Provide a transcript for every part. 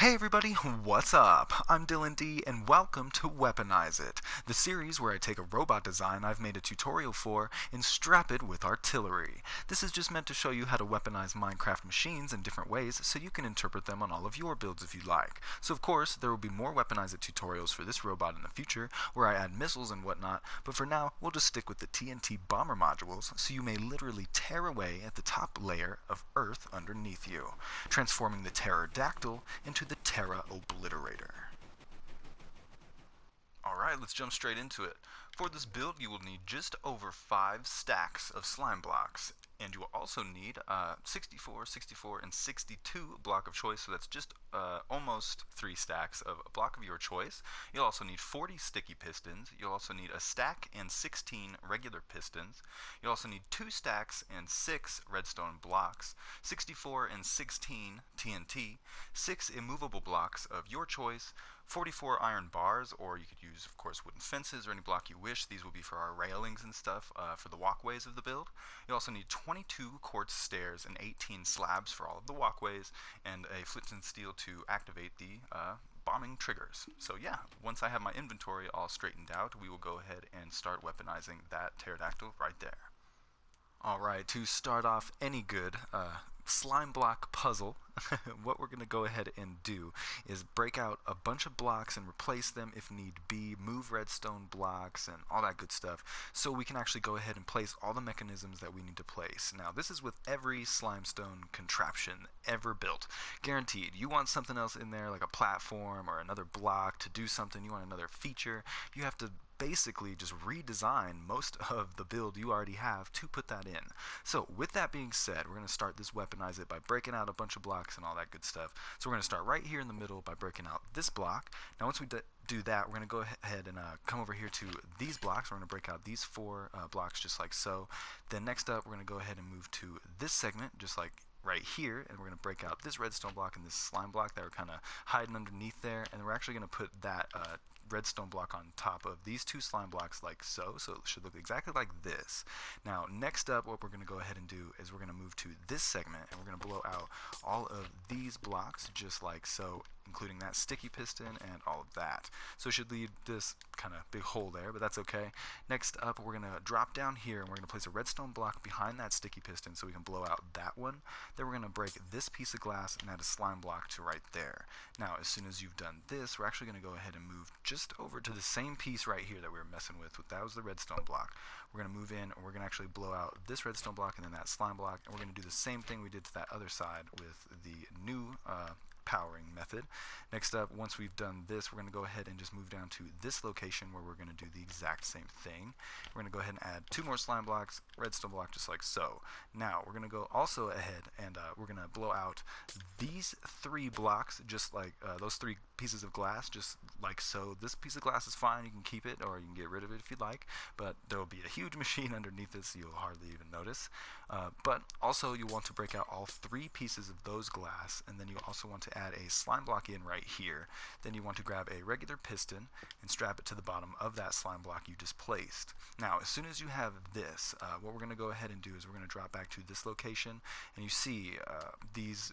Hey everybody, what's up? I'm Dylan D and welcome to Weaponize It, the series where I take a robot design I've made a tutorial for and strap it with artillery. This is just meant to show you how to weaponize Minecraft machines in different ways so you can interpret them on all of your builds if you like. So of course, there will be more Weaponize It tutorials for this robot in the future where I add missiles and whatnot, but for now, we'll just stick with the TNT Bomber Modules so you may literally tear away at the top layer of Earth underneath you, transforming the Terror-dactyl into the Terra-Obliterator. Alright, let's jump straight into it. For this build, you will need just over 5 stacks of slime blocks, and you will also need 64, 64, and 62 block of choice, so that's just almost 3 stacks of a block of your choice. You'll also need 40 sticky pistons. You'll also need a stack and 16 regular pistons. You'll also need 2 stacks and 6 redstone blocks, 64 and 16 TNT, 6 immovable blocks of your choice, 44 iron bars, or you could use, of course, wooden fences or any block you wish. These will be for our railings and stuff for the walkways of the build. You also need 22 quartz stairs and 18 slabs for all of the walkways, and a flint and steel to activate the bombing triggers. So yeah, once I have my inventory all straightened out, we will go ahead and start weaponizing that pterodactyl right there. Alright, to start off any good slime block puzzle, what we're going to go ahead and do is break out a bunch of blocks and replace them if need be, move redstone blocks and all that good stuff, so we can actually go ahead and place all the mechanisms that we need to place. Now, this is with every slimestone contraption ever built. Guaranteed. You want something else in there, like a platform or another block to do something, you want another feature, you have to basically just redesign most of the build you already have to put that in. So with that being said, we're going to start this Weaponize It by breaking out a bunch of blocks and all that good stuff. So we're going to start right here in the middle by breaking out this block. Now once we do that, we're going to go ahead and come over here to these blocks. We're going to break out these 4 blocks just like so. Then next up, we're going to go ahead and move to this segment just like right here, and we're going to break out this redstone block and this slime block that are kind of hiding underneath there, and we're actually going to put that redstone block on top of these 2 slime blocks like so, so it should look exactly like this. Now next up, what we're going to go ahead and do is we're going to move to this segment, and we're going to blow out all of these blocks just like so, including that sticky piston and all of that. So it should leave this kind of big hole there, but that's okay. Next up, we're going to drop down here and we're going to place a redstone block behind that sticky piston so we can blow out that one. Then we're going to break this piece of glass and add a slime block to right there. Now, as soon as you've done this, we're actually going to go ahead and move just over to the same piece right here that we were messing with. That was the redstone block. We're going to move in and we're going to actually blow out this redstone block and then that slime block, and we're going to do the same thing we did to that other side with the new powering method. Next up, once we've done this, we're going to go ahead and just move down to this location where we're going to do the exact same thing. We're going to go ahead and add 2 more slime blocks, redstone block just like so. Now we're going to go also ahead and we're going to blow out these 3 blocks just like those 3 pieces of glass just like so. This piece of glass is fine, you can keep it or you can get rid of it if you'd like, but there will be a huge machine underneath it so you'll hardly even notice. But also you want to break out all 3 pieces of those glass, and then you also want to add a slime block in right here. Then you want to grab a regular piston and strap it to the bottom of that slime block you just placed. Now as soon as you have this, what we're going to go ahead and do is we're going to drop back to this location, and you see these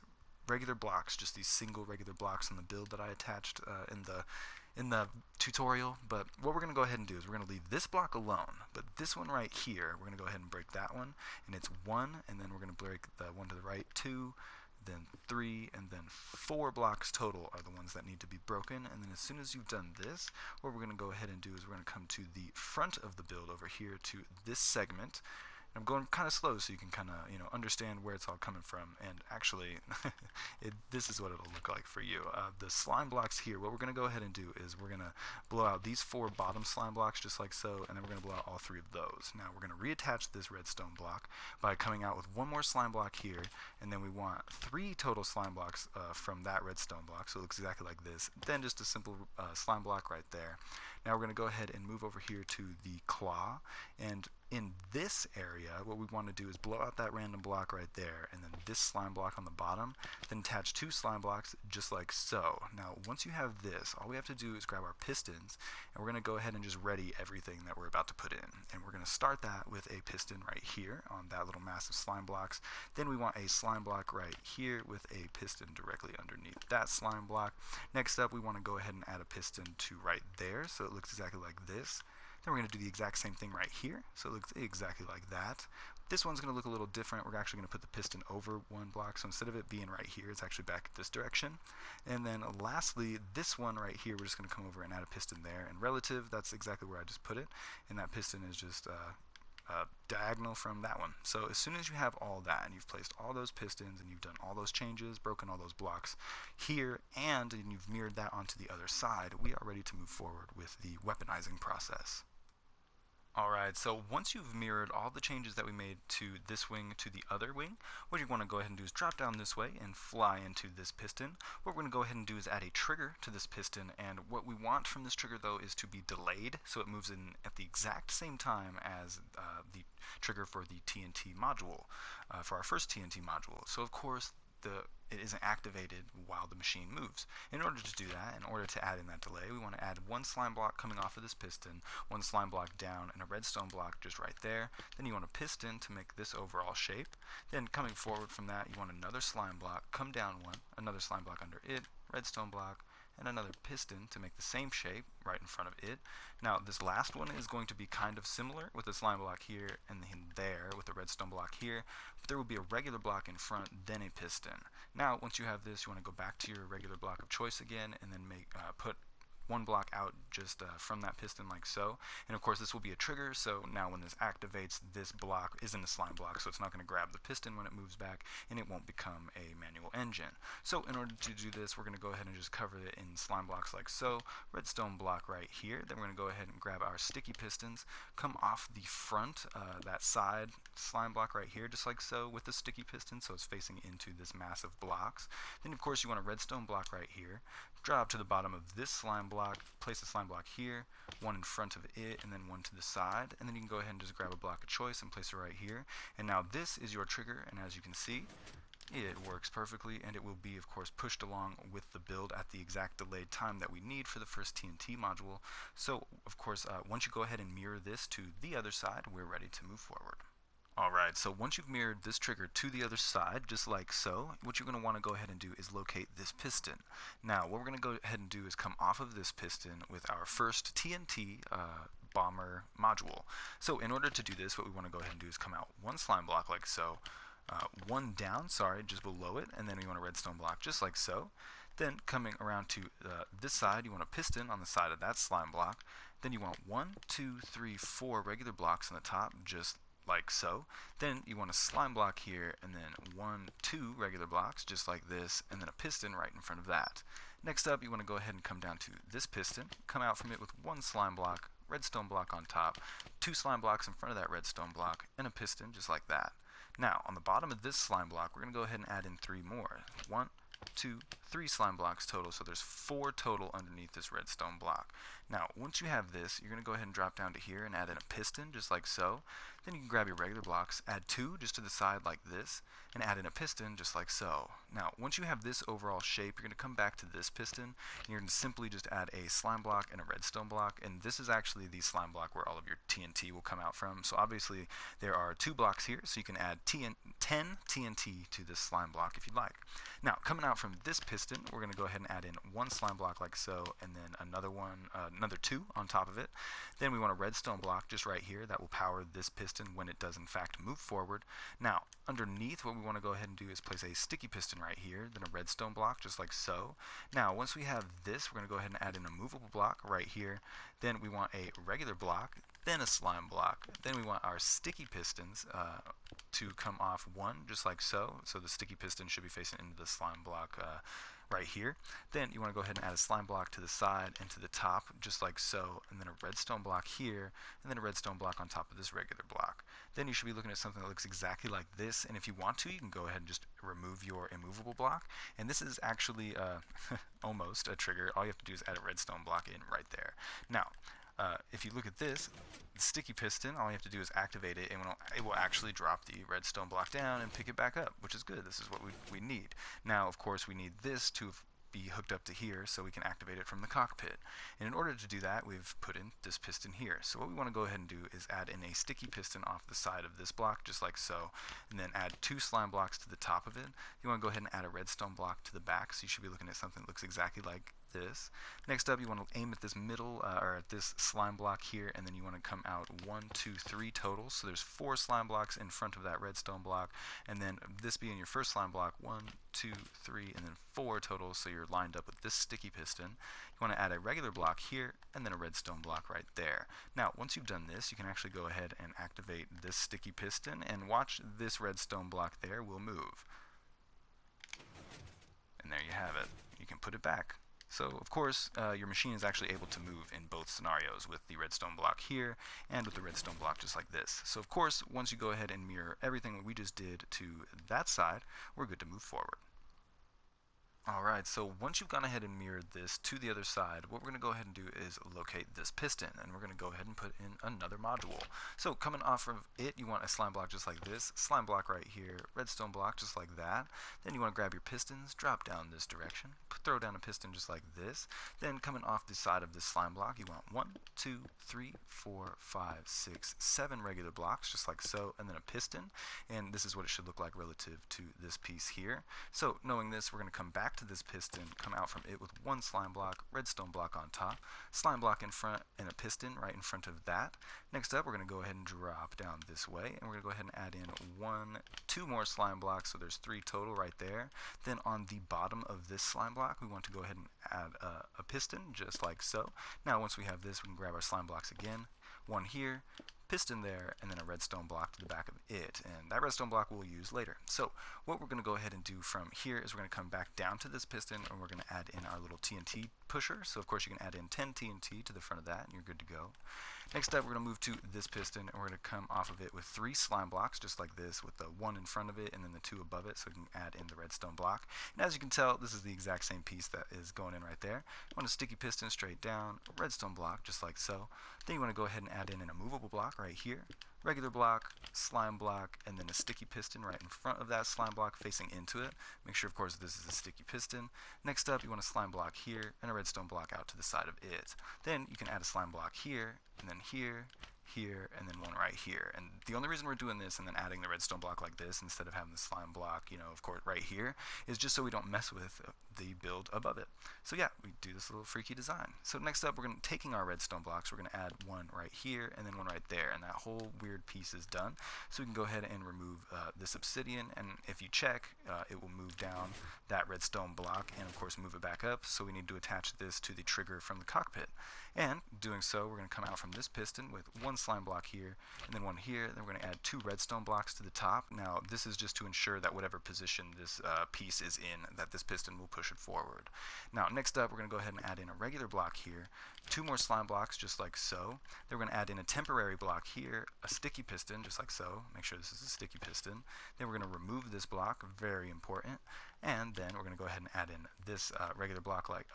regular blocks, just these single regular blocks in the build that I attached in the tutorial. But what we're going to go ahead and do is we're going to leave this block alone, but this one right here, we're going to go ahead and break that one, and it's 1, and then we're going to break the one to the right 2, then 3, and then 4 blocks total are the ones that need to be broken. And then as soon as you've done this, what we're going to go ahead and do is we're going to come to the front of the build over here to this segment. I'm going kind of slow so you can kind of understand where it's all coming from, and actually this is what it'll look like for you. The slime blocks here, what we're going to go ahead and do is we're going to blow out these 4 bottom slime blocks just like so, and then we're going to blow out all 3 of those. Now we're going to reattach this redstone block by coming out with 1 more slime block here, and then we want 3 total slime blocks from that redstone block, so it looks exactly like this. Then just a simple slime block right there. Now we're going to go ahead and move over here to the claw, and in this area, what we want to do is blow out that random block right there, and then this slime block on the bottom, then attach 2 slime blocks just like so. Now, once you have this, all we have to do is grab our pistons, and we're going to go ahead and just ready everything that we're about to put in. And we're going to start that with a piston right here on that little mass of slime blocks. Then we want a slime block right here with a piston directly underneath that slime block. Next up, we want to go ahead and add a piston to right there, so it looks exactly like this. Then we're going to do the exact same thing right here, so it looks exactly like that. This one's going to look a little different. We're actually going to put the piston over one block, so instead of it being right here, it's actually back this direction. And then lastly, this one right here, we're just going to come over and add a piston there. And relative, that's exactly where I just put it, and that piston is just diagonal from that one. So as soon as you have all that, and you've placed all those pistons, and you've done all those changes, broken all those blocks here, and you've mirrored that onto the other side, we are ready to move forward with the weaponizing process. Alright, so once you've mirrored all the changes that we made to this wing to the other wing, what you want to go ahead and do is drop down this way and fly into this piston. What we're going to go ahead and do is add a trigger to this piston, and what we want from this trigger though is to be delayed, so it moves in at the exact same time as the trigger for the TNT module, for our first TNT module. So of course it isn't activated while the machine moves. In order to do that, in order to add in that delay, we want to add 1 slime block coming off of this piston, 1 slime block down, and a redstone block just right there. Then you want a piston to make this overall shape. Then coming forward from that, you want another slime block, come down 1, another slime block under it, redstone block, and another piston to make the same shape right in front of it. Now this last one is going to be kind of similar with a slime block here and then there with a redstone block here, but there will be a regular block in front, then a piston. Now once you have this, you want to go back to your regular block of choice again, and then put 1 block out just from that piston like so. And of course this will be a trigger, so now when this activates, this block isn't a slime block, so it's not going to grab the piston when it moves back, and it won't become a manual engine. So in order to do this, we're going to go ahead and just cover it in slime blocks like so. Redstone block right here. Then we're going to go ahead and grab our sticky pistons, come off the front, that side slime block right here, just like so, with the sticky piston, so it's facing into this mass of blocks. Then of course you want a redstone block right here. Drop to the bottom of this slime block, place a slime block here, 1 in front of it, and then 1 to the side, and then you can go ahead and just grab a block of choice and place it right here. And now this is your trigger, and as you can see, it works perfectly, and it will be of course pushed along with the build at the exact delayed time that we need for the first TNT module. So of course once you go ahead and mirror this to the other side, we're ready to move forward. Alright, so once you've mirrored this trigger to the other side, just like so, what you're going to want to go ahead and do is locate this piston. Now, what we're going to go ahead and do is come off of this piston with our first TNT Bomber Module. So in order to do this, what we want to go ahead and do is come out 1 slime block like so, 1 down, just below it, and then we want a redstone block just like so. Then coming around to this side, you want a piston on the side of that slime block. Then you want 1, 2, 3, 4 regular blocks on the top, just like so. Then you want a slime block here, and then 1, 2 regular blocks just like this, and then a piston right in front of that. Next up, you want to go ahead and come down to this piston, come out from it with 1 slime block, redstone block on top, 2 slime blocks in front of that redstone block, and a piston just like that. Now on the bottom of this slime block, we're going to go ahead and add in 3 more. 1, 2, 3 slime blocks total, so there's 4 total underneath this redstone block. Now once you have this, you're going to go ahead and drop down to here and add in a piston just like so. Then you can grab your regular blocks, add 2 just to the side like this, and add in a piston just like so. Now once you have this overall shape, you're going to come back to this piston, and you're going to simply just add a slime block and a redstone block, and this is actually the slime block where all of your TNT will come out from. So obviously there are 2 blocks here, so you can add 10 TNT to this slime block if you'd like. Now coming out from this piston, we're going to go ahead and add in 1 slime block like so, and then another 2 on top of it. Then we want a redstone block just right here that will power this piston when it does in fact move forward. Now underneath, what we want to go ahead and do is place a sticky piston right here, then a redstone block just like so. Now once we have this, we're going to go ahead and add in a movable block right here. Then we want a regular block, then a slime block. Then we want our sticky pistons to come off 1 just like so. So the sticky piston should be facing into the slime block right here. Then you want to go ahead and add a slime block to the side and to the top just like so, and then a redstone block here, and then a redstone block on top of this regular block. Then you should be looking at something that looks exactly like this, and if you want to, you can go ahead and just remove your immovable block, and this is actually almost a trigger. All you have to do is add a redstone block in right there. Now if you look at this, the sticky piston, all you have to do is activate it, and it will actually drop the redstone block down and pick it back up, which is good. This is what we need. Now, of course, we need this to be hooked up to here so we can activate it from the cockpit. And in order to do that, we've put in this piston here. So what we want to go ahead and do is add in a sticky piston off the side of this block, just like so, and then add 2 slime blocks to the top of it. You want to go ahead and add a redstone block to the back, so you should be looking at something that looks exactly like this. Next up, you want to aim at this middle, or at this slime block here, and then you want to come out 1, 2, 3 total. So there's 4 slime blocks in front of that redstone block, and then this being your first slime block, 1, 2, 3, and then 4 total, so you're lined up with this sticky piston. You want to add a regular block here, and then a redstone block right there. Now, once you've done this, you can actually go ahead and activate this sticky piston, and watch this redstone block there will move. And there you have it. You can put it back. So, of course, your machine is actually able to move in both scenarios, with the redstone block here and with the redstone block just like this. So, of course, once you go ahead and mirror everything we just did to that side, we're good to move forward. Alright, so once you've gone ahead and mirrored this to the other side, what we're going to go ahead and do is locate this piston, and we're going to go ahead and put in another module. So coming off of it, you want a slime block just like this, slime block right here, redstone block just like that. Then you want to grab your pistons, drop down this direction, throw down a piston just like this. Then coming off the side of this slime block, you want 1, 2, 3, 4, 5, 6, 7 regular blocks just like so, and then a piston. And this is what it should look like relative to this piece here. So knowing this, we're going to come back to this piston, come out from it with 1 slime block, redstone block on top, slime block in front, and a piston right in front of that. Next up, we're going to go ahead and drop down this way, and we're going to go ahead and add in 2 more slime blocks, so there's 3 total right there. Then on the bottom of this slime block, we want to go ahead and add a piston, just like so. Now, once we have this, we can grab our slime blocks again, 1 here, piston there, and then a redstone block to the back of it, and that redstone block we'll use later. So what we're going to go ahead and do from here is we're going to come back down to this piston, and we're going to add in our little TNT pusher. So of course you can add in 10 TNT to the front of that, and you're good to go. Next up, we're going to move to this piston, and we're going to come off of it with 3 slime blocks, just like this, with the 1 in front of it and then the 2 above it, so we can add in the redstone block. And as you can tell, this is the exact same piece that is going in right there. You want a sticky piston straight down, a redstone block, just like so. Then you want to go ahead and add in an immovable block right here, regular block, slime block, and then a sticky piston right in front of that slime block facing into it. Make sure, of course, this is a sticky piston. Next up, you want a slime block here and a redstone block out to the side of it. Then you can add a slime block here, and then here, here, and then 1 right here. And the only reason we're doing this and then adding the redstone block like this instead of having the slime block, you know, of course, right here, is just so we don't mess with the build above it. So yeah, we do this little freaky design. So next up, taking our redstone blocks, we're going to add 1 right here and then 1 right there, and that whole weird piece is done. So we can go ahead and remove this obsidian, and if you check, it will move down that redstone block and of course move it back up. So we need to attach this to the trigger from the cockpit. And doing so, we're going to come out from this piston with 1 slime block here, and then 1 here. Then we're going to add 2 redstone blocks to the top. Now, this is just to ensure that whatever position this piece is in, that this piston will push it forward. Now, next up, we're going to go ahead and add in a regular block here, 2 more slime blocks, just like so. Then we're going to add in a temporary block here, a sticky piston, just like so. Make sure this is a sticky piston. Then we're going to remove this block, very important. And then we're going to go ahead and add in this regular block like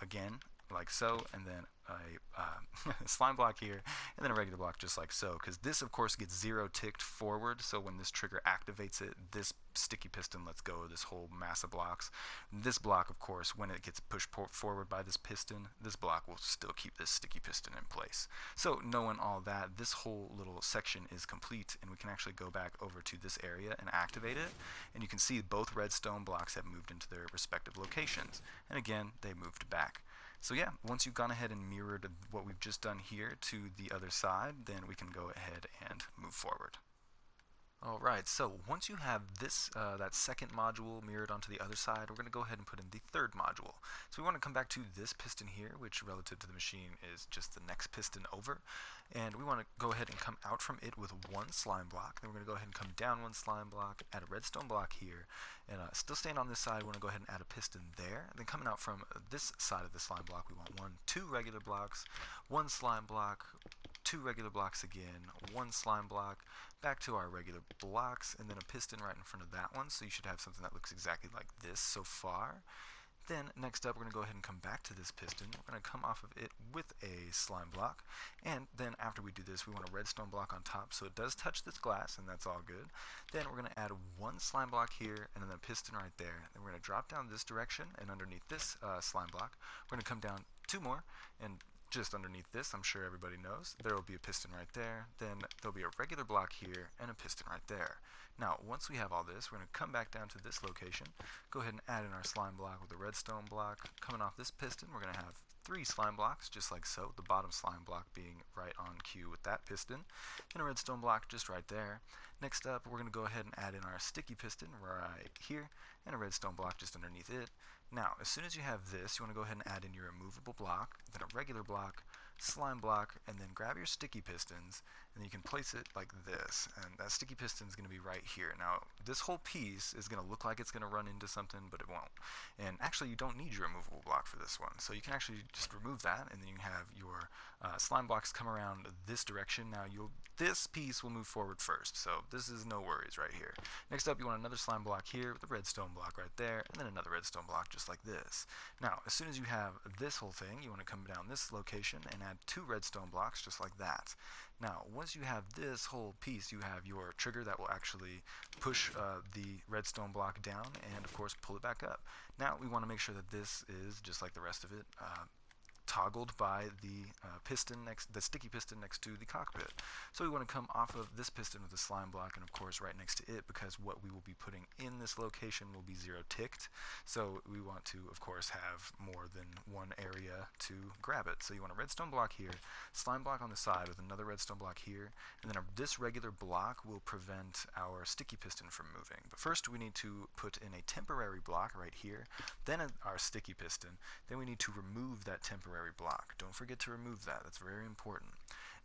so, and then a slime block here, and then a regular block just like so, because this of course gets 0 ticked forward, so when this trigger activates it, this sticky piston lets go of this whole mass of blocks. This block, of course, when it gets pushed forward by this piston, this block will still keep this sticky piston in place. So knowing all that, this whole little section is complete, and we can actually go back over to this area and activate it, and you can see both redstone blocks have moved into their respective locations, and again, they moved back. So yeah, once you've gone ahead and mirrored what we've just done here to the other side, then we can go ahead and move forward. Alright, so once you have this that second module mirrored onto the other side, we're going to go ahead and put in the third module. So we want to come back to this piston here, which relative to the machine is just the next piston over. And we want to go ahead and come out from it with 1 slime block. Then we're going to go ahead and come down 1 slime block, add a redstone block here, and still staying on this side, we want to go ahead and add a piston there. And then coming out from this side of the slime block, we want 2 regular blocks, 1 slime block, 2 regular blocks again, 1 slime block, back to our regular blocks, and then a piston right in front of that one. So you should have something that looks exactly like this so far. Then next up, we're going to go ahead and come back to this piston. We're going to come off of it with a slime block, and then after we do this, we want a redstone block on top, so it does touch this glass, and that's all good. Then we're going to add one slime block here, and then a piston right there. Then we're going to drop down this direction, and underneath this slime block, we're going to come down two more, and just underneath this, I'm sure everybody knows, there will be a piston right there, then there'll be a regular block here, and a piston right there. Now, once we have all this, we're going to come back down to this location, go ahead and add in our slime block with a redstone block. Coming off this piston, we're going to have 3 slime blocks, just like so, the bottom slime block being right on cue with that piston, and a redstone block just right there. Next up, we're going to go ahead and add in our sticky piston right here, and a redstone block just underneath it. Now, as soon as you have this, you want to go ahead and add in your removable block, then a regular block, slime block, and then grab your sticky pistons, and then you can place it like this, and that sticky piston is going to be right here. Now, this whole piece is going to look like it's going to run into something, but it won't. And actually, you don't need your removable block for this one, so you can actually just remove that, and then you have your slime blocks come around this direction. Now, this piece will move forward first, so this is no worries right here. Next up, you want another slime block here with a redstone block right there, and then another redstone block just like this. Now, as soon as you have this whole thing, you want to come down this location and add 2 redstone blocks just like that. Now, once you have this whole piece, you have your trigger that will actually push the redstone block down and, of course, pull it back up. Now, we want to make sure that this is, just like the rest of it, toggled by the the sticky piston next to the cockpit. So we want to come off of this piston with a slime block, and of course right next to it, because what we will be putting in this location will be 0 ticked. So we want to, of course, have more than one area to grab it. So you want a redstone block here, slime block on the side with another redstone block here, and then this regular block will prevent our sticky piston from moving. But first we need to put in a temporary block right here, then our sticky piston, then we need to remove that temporary block. Don't forget to remove that. That's very important.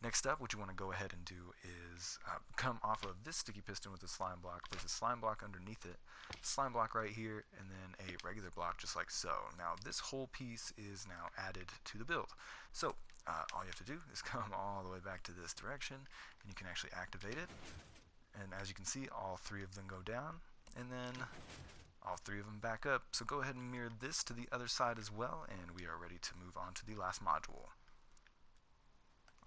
Next up, what you want to go ahead and do is come off of this sticky piston with a slime block, place a slime block underneath it, slime block right here, and then a regular block just like so. Now this whole piece is now added to the build. So all you have to do is come all the way back to this direction, and you can actually activate it. And as you can see, all 3 of them go down, and then all 3 of them back up. So go ahead and mirror this to the other side as well, and we are ready to move on to the last module.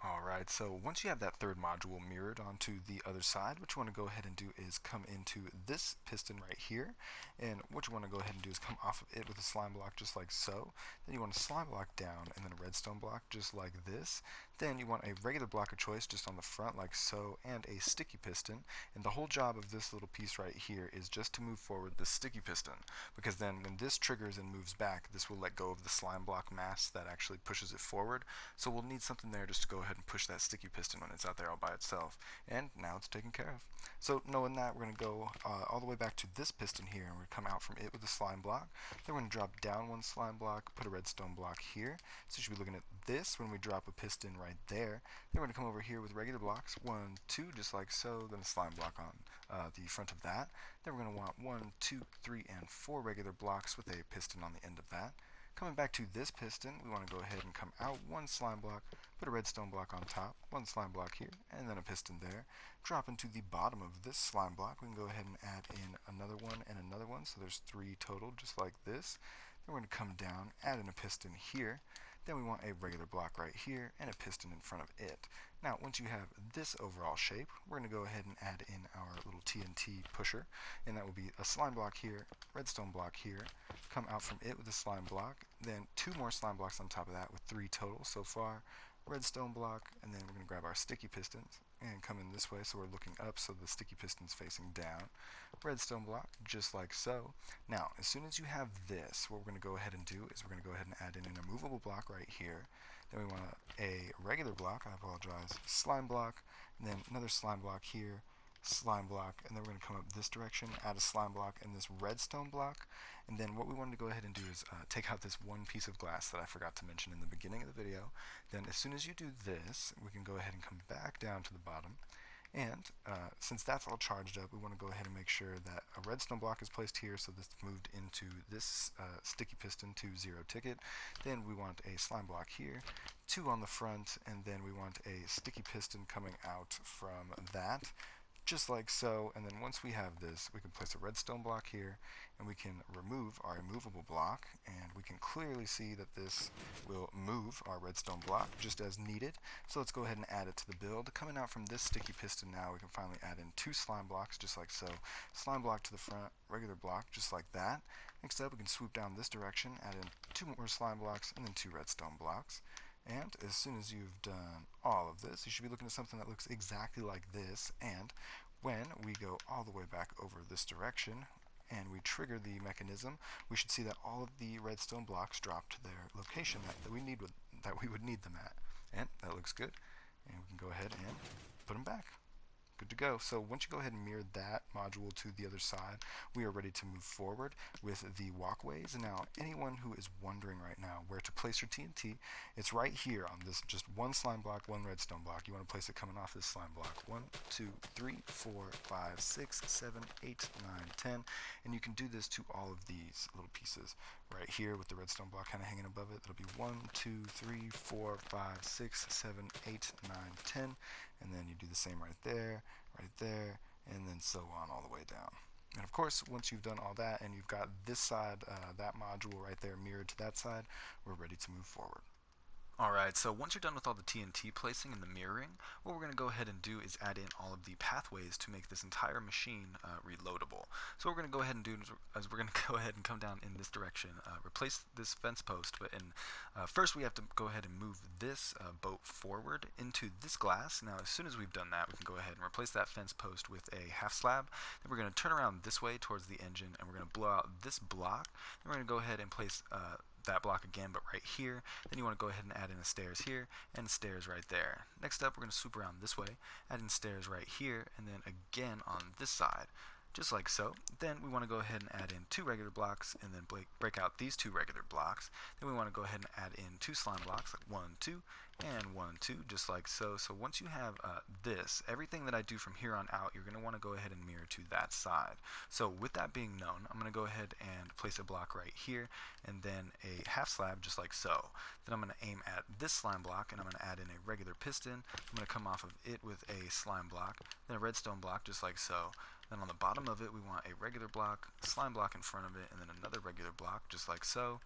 Alright, so once you have that 3rd module mirrored onto the other side, what you want to go ahead and do is come into this piston right here, and what you want to go ahead and do is come off of it with a slime block just like so. Then you want a slime block down, and then a redstone block just like this. Then you want a regular block of choice just on the front like so, and a sticky piston. And the whole job of this little piece right here is just to move forward the sticky piston, because then when this triggers and moves back, this will let go of the slime block mass that actually pushes it forward. So we'll need something there just to go ahead and push that sticky piston when it's out there all by itself. And now it's taken care of. So knowing that, we're going to go all the way back to this piston here, and we're going to come out from it with a slime block. Then we're going to drop down 1 slime block, put a redstone block here. So you should be looking at this when we drop a piston right there. Then we're going to come over here with regular blocks, 1, 2, just like so, then a slime block on the front of that. Then we're going to want 1, 2, 3, and 4 regular blocks with a piston on the end of that. Coming back to this piston, we want to go ahead and come out 1 slime block, put a redstone block on top, 1 slime block here, and then a piston there. Drop into the bottom of this slime block. We can go ahead and add in another one and another one, so there's 3 total, just like this. Then we're going to come down, add in a piston here. Then we want a regular block right here and a piston in front of it. Now, once you have this overall shape, we're going to go ahead and add in our little TNT pusher, and that will be a slime block here, redstone block here, come out from it with a slime block, then 2 more slime blocks on top of that with 3 total so far, redstone block, and then we're going to grab our sticky pistons and come in this way so we're looking up so the sticky piston's facing down, redstone block just like so. Now as soon as you have this, what we're going to go ahead and do is we're going to go ahead and add in a movable block right here. Then we want a regular block, I apologize, slime block, and then another slime block here, slime block, and then we're going to come up this direction, add a slime block and this redstone block. And then what we wanted to go ahead and do is take out this one piece of glass that I forgot to mention in the beginning of the video. Then as soon as you do this, we can go ahead and come back down to the bottom. And since that's all charged up, we want to go ahead and make sure that a redstone block is placed here, so this moved into this sticky piston to 0 ticket. Then we want a slime block here, 2 on the front, and then we want a sticky piston coming out from that. just like so. And then once we have this, we can place a redstone block here, and we can remove our immovable block, and we can clearly see that this will move our redstone block just as needed. So let's go ahead and add it to the build. Coming out from this sticky piston now, we can finally add in 2 slime blocks just like so. Slime block to the front, regular block just like that. Next up, we can swoop down this direction, add in 2 more slime blocks, and then 2 redstone blocks. And as soon as you've done all of this, you should be looking at something that looks exactly like this. And when we go all the way back over this direction and we trigger the mechanism, we should see that all of the redstone blocks drop to their location that we would need them at. And that looks good. And we can go ahead and put them back. Good to go. So once you go ahead and mirror that module to the other side, we are ready to move forward with the walkways. Now, anyone who is wondering right now where to place your TNT, it's right here on this just one slime block, one redstone block. You want to place it coming off this slime block. 1, 2, 3, 4, 5, 6, 7, 8, 9, 10. And you can do this to all of these little pieces right here with the redstone block kind of hanging above it. It'll be 1, 2, 3, 4, 5, 6, 7, 8, 9, 10. And then you do the same right there, and then so on all the way down. And of course, once you've done all that and you've got this side, that module right there mirrored to that side, we're ready to move forward. Alright, so once you're done with all the TNT placing and the mirroring, what we're going to go ahead and do is add in all of the pathways to make this entire machine reloadable. So what we're going to go ahead and do is we're going to go ahead and come down in this direction, replace this fence post, but first we have to go ahead and move this boat forward into this glass. Now as soon as we've done that, we can go ahead and replace that fence post with a half slab. Then we're going to turn around this way towards the engine, and we're going to blow out this block. Then we're going to go ahead and place that block again, but right here. Then you want to go ahead and add in a stairs here and stairs right there. Next up, we're going to swoop around this way, add in stairs right here, and then again on this side, just like so. Then we want to go ahead and add in 2 regular blocks, and then break out these 2 regular blocks. Then we want to go ahead and add in 2 slime blocks, like 1, 2, and 1, 2, just like so. So once you have this, everything that I do from here on out, you're going to want to go ahead and mirror to that side. So with that being known, I'm going to go ahead and place a block right here, and then a half slab, just like so. Then I'm going to aim at this slime block, and I'm going to add in a regular piston. I'm going to come off of it with a slime block, then a redstone block, just like so. Then on the bottom of it, we want a regular block, a slime block in front of it, and then another regular block, just like so.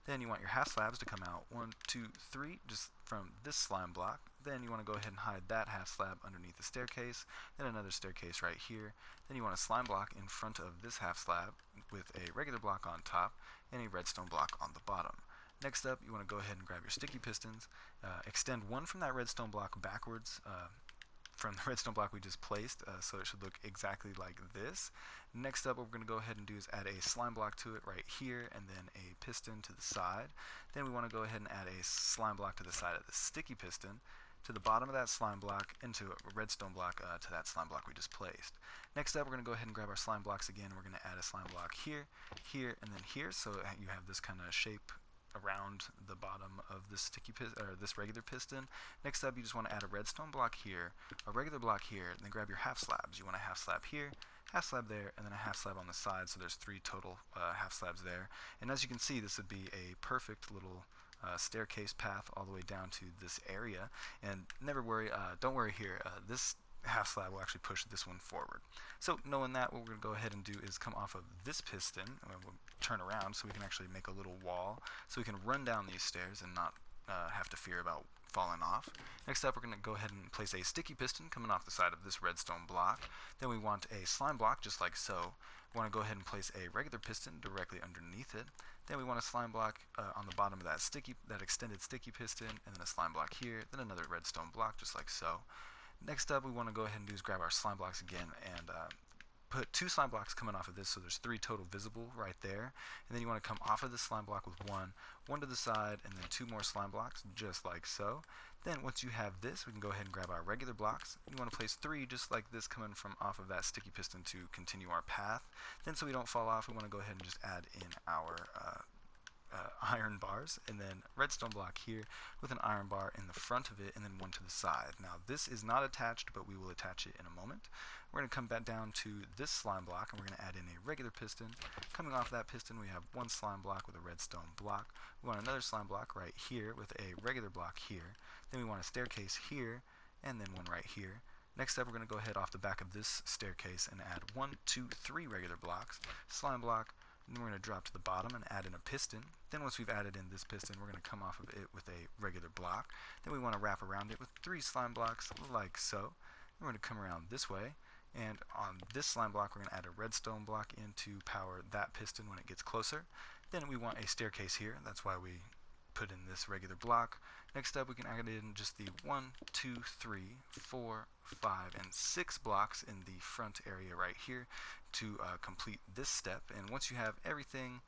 Then you want your half slabs to come out 1, 2, 3, just from this slime block. Then you want to go ahead and hide that half slab underneath the staircase. Then another staircase right here. Then you want a slime block in front of this half slab with a regular block on top and a redstone block on the bottom. Next up, you want to go ahead and grab your sticky pistons, extend one from that redstone block backwards from the redstone block we just placed, so it should look exactly like this. Next up, what we're going to go ahead and do is add a slime block to it right here, and then a piston to the side. Then we want to go ahead and add a slime block to the side of the sticky piston, to the bottom of that slime block, into a redstone block to that slime block we just placed. Next up, we're going to go ahead and grab our slime blocks again. We're going to add a slime block here, here, and then here, so you have this kind of shape around the bottom of this this regular piston. Next up, you just want to add a redstone block here, a regular block here, and then grab your half slabs. You want a half slab here, half slab there, and then a half slab on the side, so there's 3 total half slabs there. And as you can see, this would be a perfect little staircase path all the way down to this area. And never worry, don't worry here, this half slab will actually push this one forward. So knowing that, what we're going to go ahead and do is come off of this piston, and we'll turn around so we can actually make a little wall, so we can run down these stairs and not have to fear about falling off. Next up, we're going to go ahead and place a sticky piston coming off the side of this redstone block. Then we want a slime block just like so. We want to go ahead and place a regular piston directly underneath it. Then we want a slime block on the bottom of that extended sticky piston, and then a slime block here, then another redstone block just like so. Next up, we want to go ahead and do is grab our slime blocks again and put 2 slime blocks coming off of this, so there's 3 total visible right there. And then you want to come off of this slime block with one to the side, and then 2 more slime blocks, just like so. Then once you have this, we can go ahead and grab our regular blocks. You want to place 3 just like this coming from off of that sticky piston to continue our path. Then so we don't fall off, we want to go ahead and just add in our iron bars, and then redstone block here with an iron bar in the front of it, and then 1 to the side. Now this is not attached, but we will attach it in a moment. We're going to come back down to this slime block, and we're going to add in a regular piston. Coming off that piston, we have 1 slime block with a redstone block. We want another slime block right here with a regular block here. Then we want a staircase here, and then 1 right here. Next up, we're going to go ahead off the back of this staircase and add 1, 2, 3 regular blocks, slime block, and then we're going to drop to the bottom and add in a piston. Then once we've added in this piston, we're going to come off of it with a regular block. Then we want to wrap around it with 3 slime blocks like so. Then we're going to come around this way, and on this slime block we're going to add a redstone block in to power that piston when it gets closer. Then we want a staircase here, that's why we put in this regular block. Next up, we can add in just the 1, 2, 3, 4, 5, and 6 blocks in the front area right here to complete this step. And once you have everything,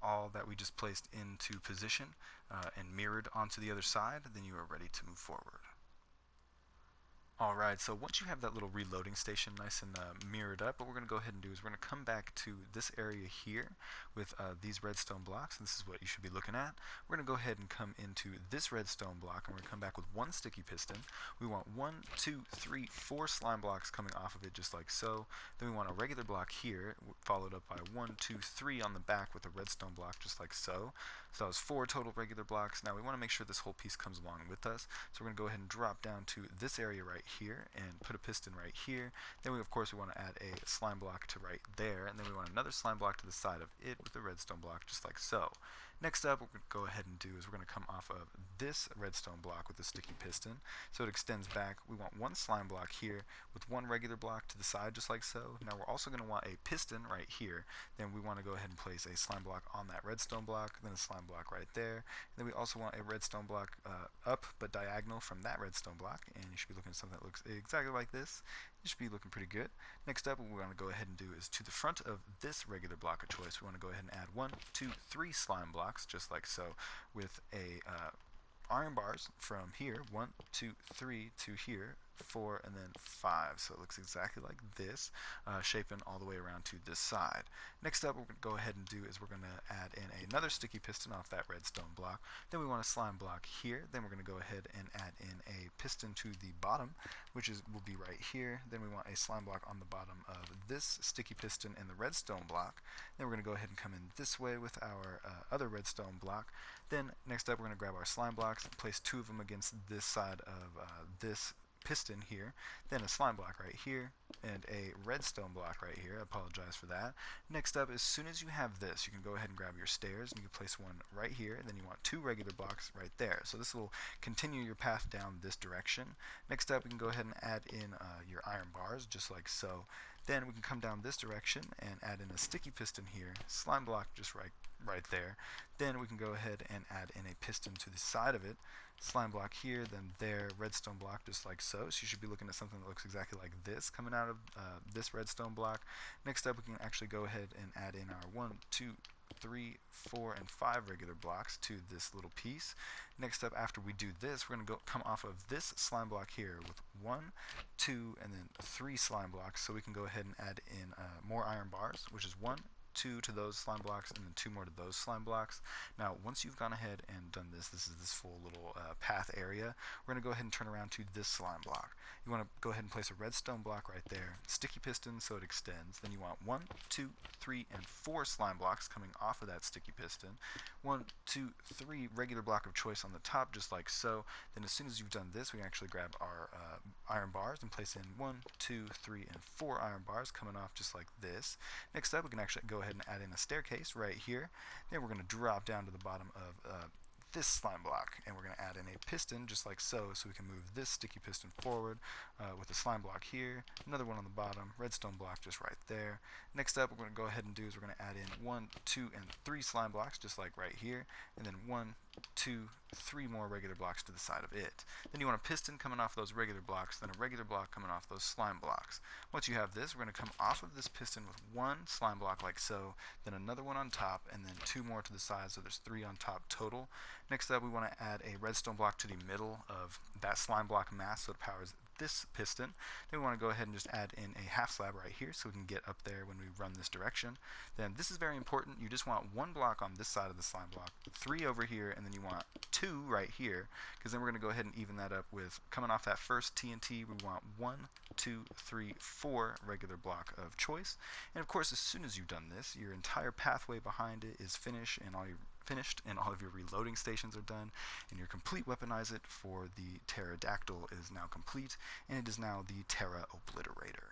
all that we just placed into position and mirrored onto the other side, then you are ready to move forward. Alright, so once you have that little reloading station nice and mirrored up, what we're going to go ahead and do is we're going to come back to this area here with these redstone blocks, and this is what you should be looking at. We're going to go ahead and come into this redstone block, and we're going to come back with 1 sticky piston. We want 1, 2, 3, 4 slime blocks coming off of it just like so. Then we want a regular block here, followed up by 1, 2, 3 on the back with a redstone block just like so. So that was 4 total regular blocks. Now we want to make sure this whole piece comes along with us, so we're going to go ahead and drop down to this area right here and put a piston right here. Then we of course want to add a slime block to right there, and then we want another slime block to the side of it with a redstone block just like so. Next up, what we're going to go ahead and do is we're going to come off of this redstone block with a sticky piston, so it extends back. We want 1 slime block here with 1 regular block to the side just like so. Now we're also going to want a piston right here. Then we want to go ahead and place a slime block on that redstone block, then a slime block right there. And then we also want a redstone block up but diagonal from that redstone block, and you should be looking at something that looks exactly like this. It should be looking pretty good. Next up, what we want to go ahead and do is to the front of this regular block of choice, we want to go ahead and add 1, 2, 3 slime blocks just like so, with a iron bars from here, 1, 2, 3 to here, 4, and then 5. So it looks exactly like this, shaping all the way around to this side. Next up, what we're going to go ahead and do is we're going to add in another sticky piston off that redstone block. Then we want a slime block here. Then we're going to go ahead and add in a piston to the bottom, which will be right here. Then we want a slime block on the bottom of this sticky piston and the redstone block. Then we're going to go ahead and come in this way with our other redstone block. Then next up, we're going to grab our slime blocks and place 2 of them against this side of this piston here, then a slime block right here, and a redstone block right here. I apologize for that. Next up, as soon as you have this, you can go ahead and grab your stairs, and you can place 1 right here, and then you want 2 regular blocks right there. So this will continue your path down this direction. Next up, we can go ahead and add in your iron bars, just like so. Then we can come down this direction and add in a sticky piston here, slime block just right there. Then we can go ahead and add in a piston to the side of it, slime block here, then there, redstone block just like so. So you should be looking at something that looks exactly like this coming out of this redstone block. Next up, we can actually go ahead and add in our 1, 2, 3, 4, and 5 regular blocks to this little piece. Next up, after we do this, we're going to come off of this slime block here with 1, 2, and then 3 slime blocks, so we can go ahead and add in more iron bars, which is 1, 2 to those slime blocks, and then 2 more to those slime blocks. Now, once you've gone ahead and done this, this is this full little path area, we're going to go ahead and turn around to this slime block. You want to go ahead and place a redstone block right there, sticky piston so it extends. Then you want 1, 2, 3, and 4 slime blocks coming off of that sticky piston. 1, 2, 3 regular block of choice on the top, just like so. Then as soon as you've done this, we can actually grab our iron bars and place in 1, 2, 3, and 4 iron bars coming off just like this. Next up, we can actually go ahead and add in a staircase right here. Then we're going to drop down to the bottom of this slime block, and we're going to add in a piston just like so, so we can move this sticky piston forward with a slime block here, another one on the bottom, redstone block just right there. Next up, what we're going to go ahead and do is we're going to add in 1, 2, and 3 slime blocks just like right here, and then 1, 2, 3 more regular blocks to the side of it. Then you want a piston coming off those regular blocks, then a regular block coming off those slime blocks. Once you have this, we're going to come off of this piston with 1 slime block like so, then another one on top, and then 2 more to the side, so there's 3 on top total. Next up, we want to add a redstone block to the middle of that slime block mass so it powers this piston. Then we want to go ahead and just add in a half slab right here so we can get up there when we run this direction. Then this is very important. You just want 1 block on this side of the slime block, 3 over here, and then you want 2 right here, because then we're going to go ahead and even that up with coming off that first TNT. We want 1, 2, 3, 4 regular block of choice. And of course, as soon as you've done this, your entire pathway behind it is finished, and all your finished and all of your reloading stations are done, and your complete Weaponize It for the PTerror-dactyl is now complete, and it is now the PTerra-Obliterator.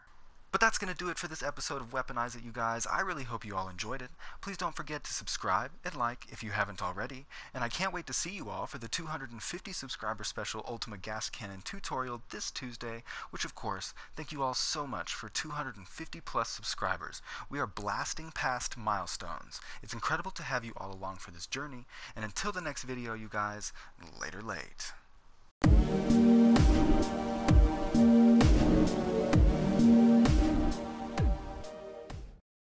But that's going to do it for this episode of Weaponize It, you guys. I really hope you all enjoyed it. Please don't forget to subscribe and like if you haven't already. And I can't wait to see you all for the 250 subscriber special Ultima Gas Cannon tutorial this Tuesday, which of course, thank you all so much for 250 plus subscribers. We are blasting past milestones. It's incredible to have you all along for this journey. And until the next video, you guys, later late.